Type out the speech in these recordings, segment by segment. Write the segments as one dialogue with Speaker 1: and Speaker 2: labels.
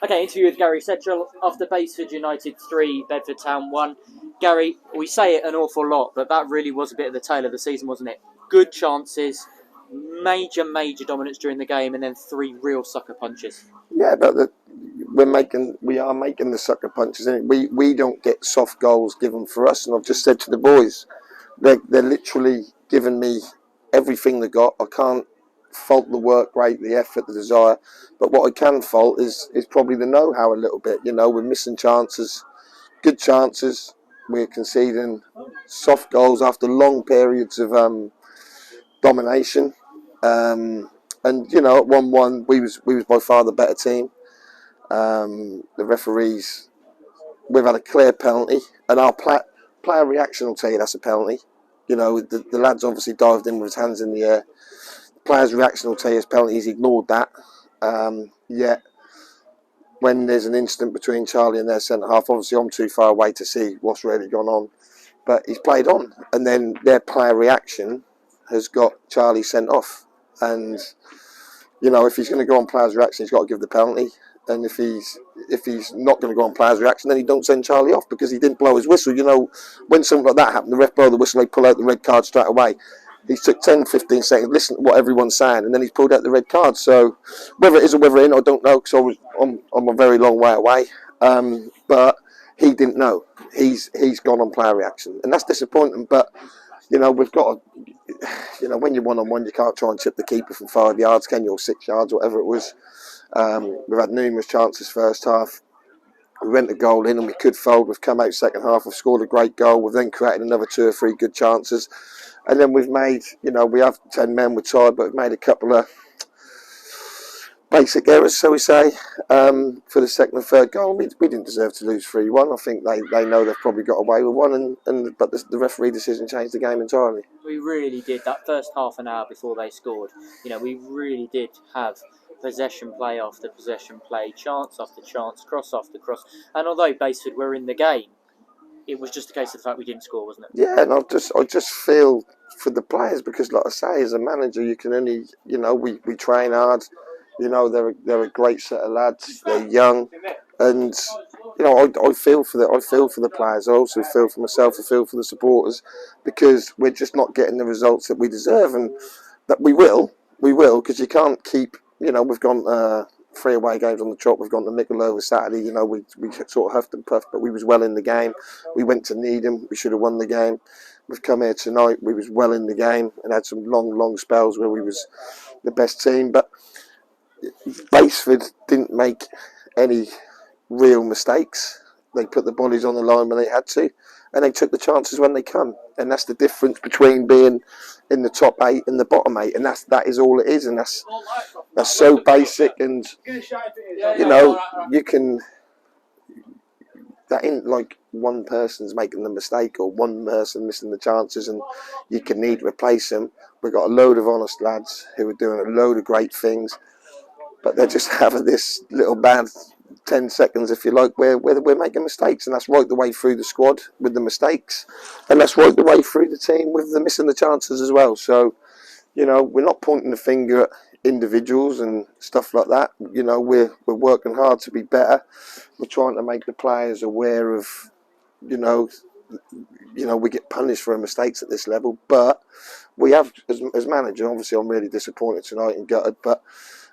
Speaker 1: Okay, interview with Gary Setchell after Basford United 3, Bedford Town 1. Gary, we say it an awful lot, but that really was a bit of the tail of the season, wasn't it? Good chances, major dominance during the game, and then 3 real sucker punches.
Speaker 2: Yeah, but we are making the sucker punches, and we don't get soft goals given for us. And I've just said to the boys, they're literally giving me everything they got. I can't fault the work rate, the effort, the desire, but what I can fault is probably the know-how a little bit. You know, we're missing chances, good chances. We're conceding soft goals after long periods of domination. And you know, at 1-1, we was by far the better team. The referees, we've had a clear penalty, and our player reaction will tell you that's a penalty. You know, the lad's obviously dived in with his hands in the air. The player's reaction will tell you it's penalty. He's ignored that. Yet, when there's an incident between Charlie and their centre half, obviously I'm too far away to see what's really gone on. But he's played on, and then their player reaction has got Charlie sent off. And you know, if he's going to go on players' reaction, he's got to give the penalty. And if he's not going to go on players' reaction, then he don't send Charlie off because he didn't blow his whistle. You know, when something like that happened, the ref blow the whistle, they pull out the red card straight away. He took 10, 15 seconds, listen to what everyone's saying, and then he's pulled out the red card. So whether it is or whether it isn't, I don't know because I'm a very long way away. But he didn't know. He's gone on player reaction, and that's disappointing. But you know, we've got to, you know, when you're 1-on-1, you can't try and chip the keeper from 5 yards, can you, or 6 yards, whatever it was. We've had numerous chances first half. We went a goal in and we could fold. We've come out second half, we've scored a great goal. We've then created another 2 or 3 good chances. And then we've made, you know, we have 10 men, we're tired, but we've made a couple of basic errors, so we say, for the second and third goal. We didn't deserve to lose 3-1. I think they know they've probably got away with one, but the referee decision changed the game entirely.
Speaker 1: We really did. That first half an hour before they scored, you know, we really did have possession play after possession play, chance after chance, cross after cross. And although Basford were in the game, it was just a case of the fact we didn't score, wasn't it?
Speaker 2: Yeah, and I just feel for the players because, like I say, as a manager, you can only, you know, we train hard. You know, they're a great set of lads. They're young, and you know, I feel for the players. I also feel for myself. I feel for the supporters because we're just not getting the results that we deserve, and that we will because you can't keep. You know, we've gone 3 away games on the trot. We've gone to Mickle over Saturday. You know, we sort of huffed and puffed, but we was well in the game. We went to Needham. We should have won the game. We've come here tonight. We was well in the game and had some long spells where we was the best team. But Basford didn't make any real mistakes. They put the bodies on the line when they had to, and they took the chances when they come. And that's the difference between being in the top 8 and the bottom 8, and that is all it is. And that's so basic. And you know, you can. That ain't like one person's making the mistake or one person missing the chances, and you can need to replace them. We've got a load of honest lads who are doing a load of great things, but they're just having this little bad 10 seconds, if you like, where we're making mistakes. And that's right the way through the squad with the mistakes. And that's right the way through the team with the missing the chances as well. So, you know, we're not pointing the finger at individuals and stuff like that. You know, we're working hard to be better. We're trying to make the players aware of, you know, we get punished for our mistakes at this level. But we have, as manager, obviously I'm really disappointed tonight and gutted, but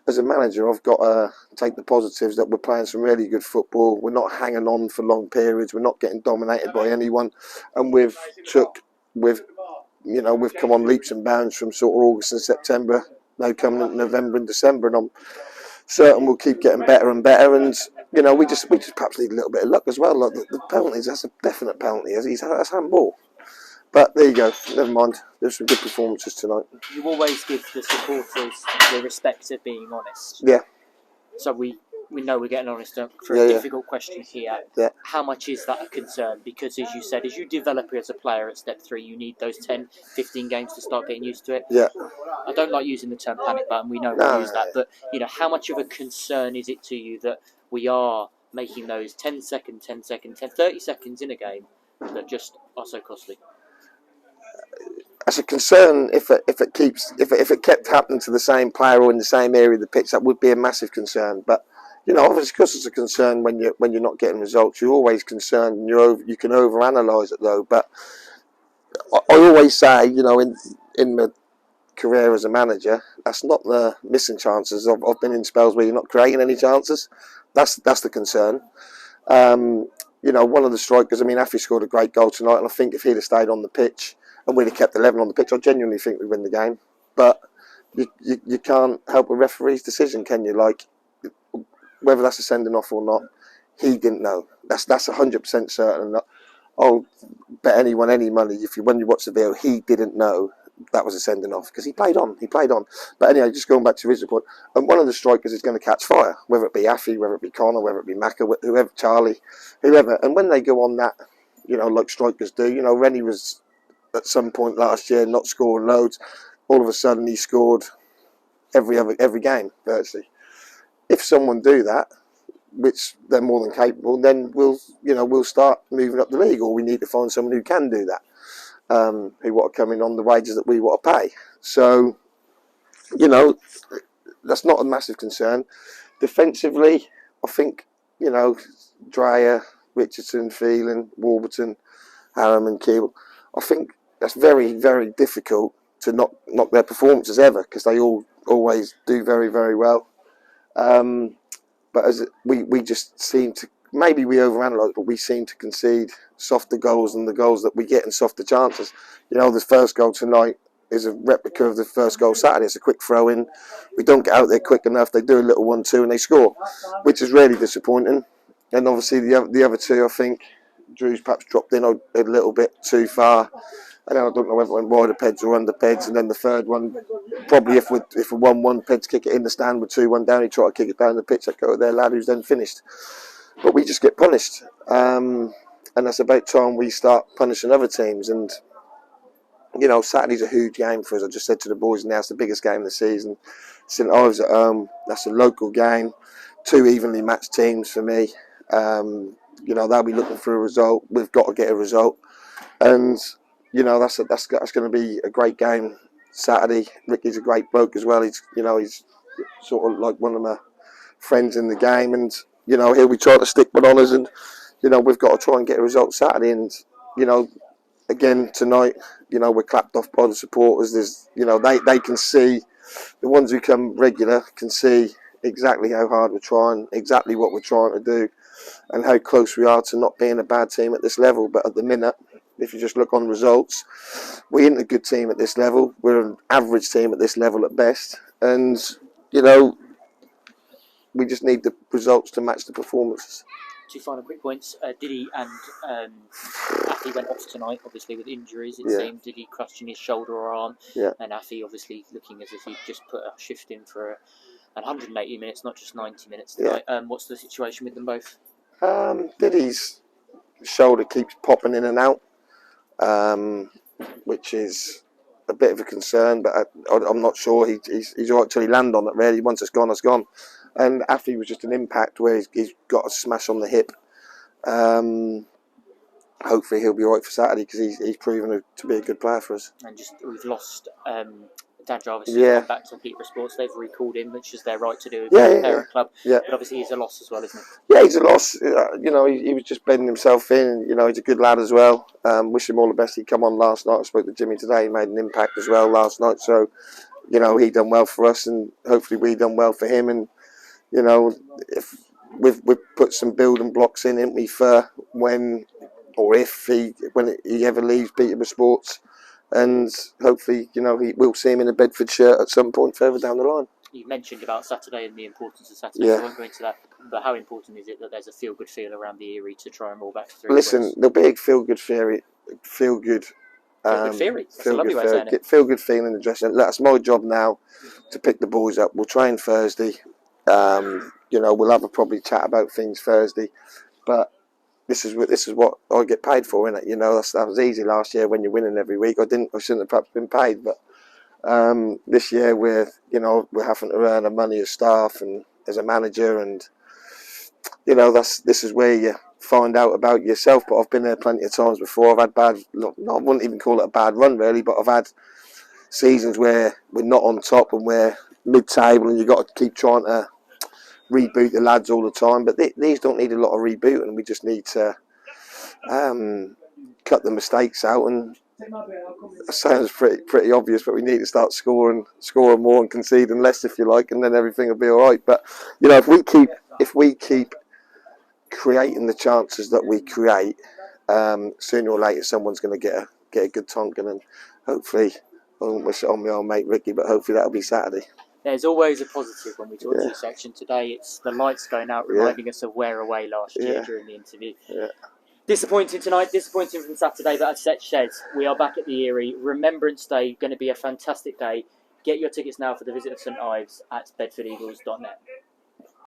Speaker 2: as a manager, I've got to take the positives that we're playing some really good football. We're not hanging on for long periods. We're not getting dominated by anyone, and we've come on leaps and bounds from sort of August and September. Now coming into November and December, and I'm certain we'll keep getting better and better. And you know, we just perhaps need a little bit of luck as well. Like the penalties, that's a definite penalty. That's handball. But there you go. Never mind. There's some good performances tonight.
Speaker 1: You always give the supporters the respect of being honest.
Speaker 2: Yeah.
Speaker 1: So we know we're getting honest for a difficult question here.
Speaker 2: Yeah.
Speaker 1: How much is that a concern? Because as you said, as you develop as a player at step 3, you need those 10, 15 games to start getting used to it.
Speaker 2: Yeah.
Speaker 1: I don't like using the term panic button. We know we use that. But, you know, how much of a concern is it to you that we are making those 10 second, 30 seconds in a game that just are so costly?
Speaker 2: That's a concern if it kept happening to the same player or in the same area of the pitch. That would be a massive concern. But you know, obviously, because it's a concern when you're not getting results. You're always concerned, and you can overanalyze it though. But I always say, you know, in my career as a manager, that's not the missing chances. I've been in spells where you're not creating any chances. That's the concern. You know, one of the strikers, I mean, Affy scored a great goal tonight, and I think if he'd have stayed on the pitch and we'd have kept 11 on the pitch, I genuinely think we'd win the game. But you can't help a referee's decision, can you? Like, whether that's a sending off or not, he didn't know. That's 100% certain. I'll bet anyone any money when you watch the video, he didn't know that was a sending off because he played on. But anyway, just going back to his report, and one of the strikers is going to catch fire, whether it be Affy, whether it be Connor, whether it be Macca, whoever, Charlie, whoever. And when they go on that, you know, like strikers do, you know, Rennie was at some point last year not scoring loads. All of a sudden, he scored every game virtually. If someone do that, which they're more than capable, then we'll start moving up the league, or we need to find someone who can do that. Who want to come in on the wages that we want to pay. So, you know, that's not a massive concern. Defensively, I think, you know, Dreyer, Richardson, Phelan, Warburton, Harriman, Keeble, I think that's very, very difficult to knock their performances ever, because they all always do very, very well. But as we just seem to, maybe we overanalyze, but we seem to concede softer goals than the goals that we get in softer chances. You know, the first goal tonight is a replica of the first goal Saturday. It's a quick throw in. We don't get out there quick enough. They do a little 1-2 and they score, which is really disappointing. And obviously the other two, I think Drew's perhaps dropped in a little bit too far. And then I don't know whether it went wide of Peds or under Peds. And then the third one, probably if we're 1-1, Peds kick it in the stand with 2-1 down, he try to kick it down the pitch. I go to their lad who's then finished. But we just get punished. And that's about time we start punishing other teams. And, you know, Saturday's a huge game for us. I just said to the boys now, it's the biggest game of the season. St Ives at home, that's a local game. 2 evenly matched teams for me. You know, they'll be looking for a result. We've got to get a result. And, you know, that's going to be a great game Saturday. Ricky's a great bloke as well. He's sort of like one of my friends in the game, and, you know, he'll be trying to stick with honours, and, you know, we've got to try and get a result Saturday. And, you know, again tonight, you know, we're clapped off by the supporters. There's, you know, they can see, the ones who come regular can see exactly how hard we're trying, exactly what we're trying to do, and how close we are to not being a bad team at this level. But at the minute, if you just look on results, we ain't a good team at this level. We're an average team at this level at best. And, you know, we just need the results to match the performances.
Speaker 1: 2 final quick points. Diddy and Affy went off tonight, obviously with injuries. It seemed Diddy crushing his shoulder or arm, and Affy obviously looking as if he'd just put a shift in for 180 minutes, not just 90 minutes tonight. What's the situation with them both?
Speaker 2: Diddy's shoulder keeps popping in and out, which is a bit of a concern, but I'm not sure he's all right till he lands on it, really. Once it's gone, it's gone. And Affy was just an impact where he's got a smash on the hip. Hopefully he'll be all right for Saturday, because he's proven to be a good player for us. And
Speaker 1: just we've lost Dan Jarvis has gone back to Peterborough Sports. They've recalled him, which is their right to do with the parent club. But obviously he's a loss as well, isn't he?
Speaker 2: Yeah, he's a loss. You know, he was just bedding himself in. You know, he's a good lad as well. Wish him all the best. He come on last night. I spoke to Jimmy today. He made an impact as well last night. So, you know, he done well for us, and hopefully we done well for him. And, you know, if we've put some building blocks in, haven't we, for when he ever leaves Peterborough Sports. And hopefully, you know, we'll see him in a Bedford shirt at some point further down the line.
Speaker 1: You mentioned about Saturday and the importance of Saturday, so I won't go into that. But how important is it that there's a feel-good feel around the Erie to try and roll back to 3
Speaker 2: Listen, there'll be a feel-good theory.
Speaker 1: Feel-good theory. That's a lovely way of saying it.
Speaker 2: Feel-good feeling in the dressing room. That's my job now, to pick the boys up. We'll train Thursday. You know, we'll have a probably chat about things Thursday. But this is what I get paid for, innit? You know, that was easy last year when you're winning every week. I shouldn't have perhaps been paid, but this year we're having to earn our money as staff and as a manager, and, you know, this is where you find out about yourself. But I've been there plenty of times before. I've had I wouldn't even call it a bad run really, but I've had seasons where we're not on top and we're mid-table, and you've got to keep trying to reboot the lads all the time, but these don't need a lot of rebooting. We just need to cut the mistakes out, and it sounds pretty obvious, but we need to start scoring more and conceding less, if you like, and then everything will be all right. But you know, if we keep creating the chances that we create, sooner or later someone's going to get a good tonkin, and hopefully, I won't wish it on my old mate Ricky, but hopefully that'll be Saturday.
Speaker 1: There's always a positive when we talk to you, Section. Today it's the lights going out, reminding us of Wear Away last year during the interview. Disappointing tonight, disappointing from Saturday, but as Setch says, we are back at the Erie. Remembrance Day, going to be a fantastic day. Get your tickets now for the visit of St Ives at bedfordeagles.net.